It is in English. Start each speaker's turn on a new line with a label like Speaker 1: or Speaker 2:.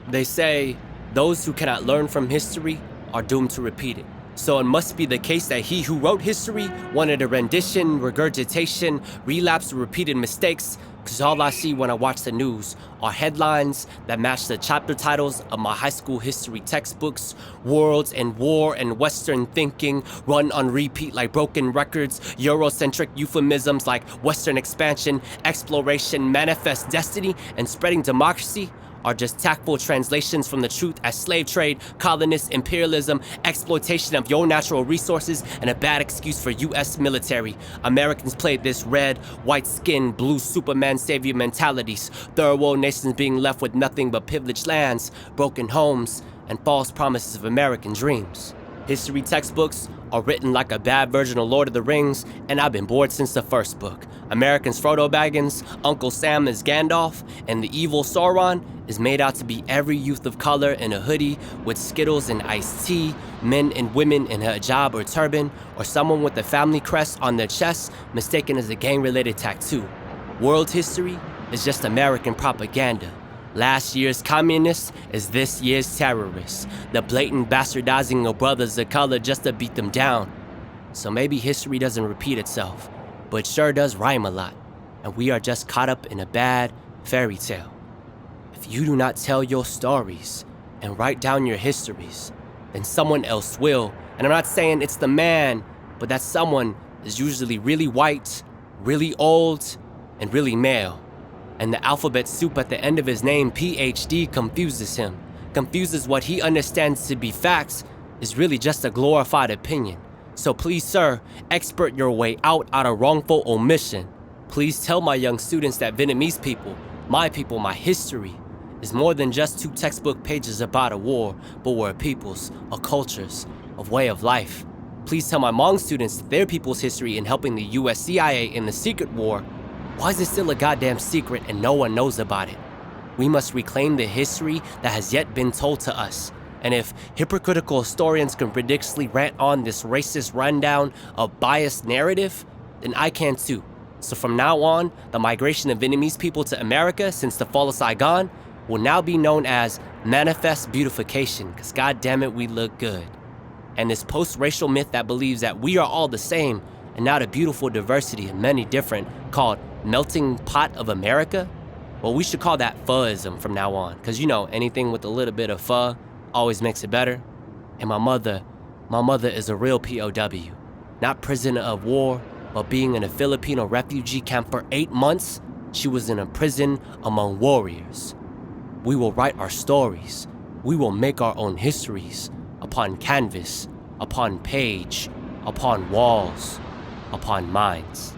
Speaker 1: They say those who cannot learn from history are doomed to repeat it. So it must be the case that he who wrote history wanted a rendition, regurgitation, relapse, or repeated mistakes, cause all I see when I watch the news are headlines that match the chapter titles of my high school history textbooks, worlds and war and Western thinking, run on repeat like broken records, Eurocentric euphemisms like Western expansion, exploration, manifest destiny, and spreading democracy are just tactful translations from the truth as slave trade, colonist imperialism, exploitation of your natural resources, and a bad excuse for US military. Americans played this red, white skin, blue Superman savior mentalities, third world nations being left with nothing but privileged lands, broken homes, and false promises of American dreams. History textbooks are written like a bad version of Lord of the Rings, and I've been bored since the first book. Americans Frodo Baggins, Uncle Sam is Gandalf, and the evil Sauron is made out to be every youth of color in a hoodie with Skittles and iced tea, men and women in a hijab or turban, or someone with a family crest on their chest mistaken as a gang-related tattoo. World history is just American propaganda. Last year's communists is this year's terrorists, the blatant bastardizing of brothers of color just to beat them down. So maybe history doesn't repeat itself, but it sure does rhyme a lot, and we are just caught up in a bad fairy tale. If you do not tell your stories and write down your histories, then someone else will. And I'm not saying it's the man, but that someone is usually really white, really old, and really male. And the alphabet soup at the end of his name, PhD, confuses him. Confuses what he understands to be facts is really just a glorified opinion. So please, sir, expert your way out of wrongful omission. Please tell my young students that Vietnamese people, my history, is more than just 2 textbook pages about a war, but we're peoples, a cultures, a way of life. Please tell my Hmong students their people's history in helping the US CIA in the secret war. Why is it still a goddamn secret and no one knows about it? We must reclaim the history that has yet been told to us. And if hypocritical historians can ridiculously rant on this racist rundown of biased narrative, then I can too. So from now on, the migration of Vietnamese people to America since the fall of Saigon will now be known as manifest beautification, because goddammit we look good. And this post-racial myth that believes that we are all the same and not a beautiful diversity of many different called melting pot of America, well, we should call that phoism from now on, because anything with a little bit of pho always makes it better. And my mother is a real POW, not prisoner of war, but being in a Filipino refugee camp for 8 months, she was in a prison among warriors. We will write our stories. We will make our own histories upon canvas, upon page, upon walls, upon minds.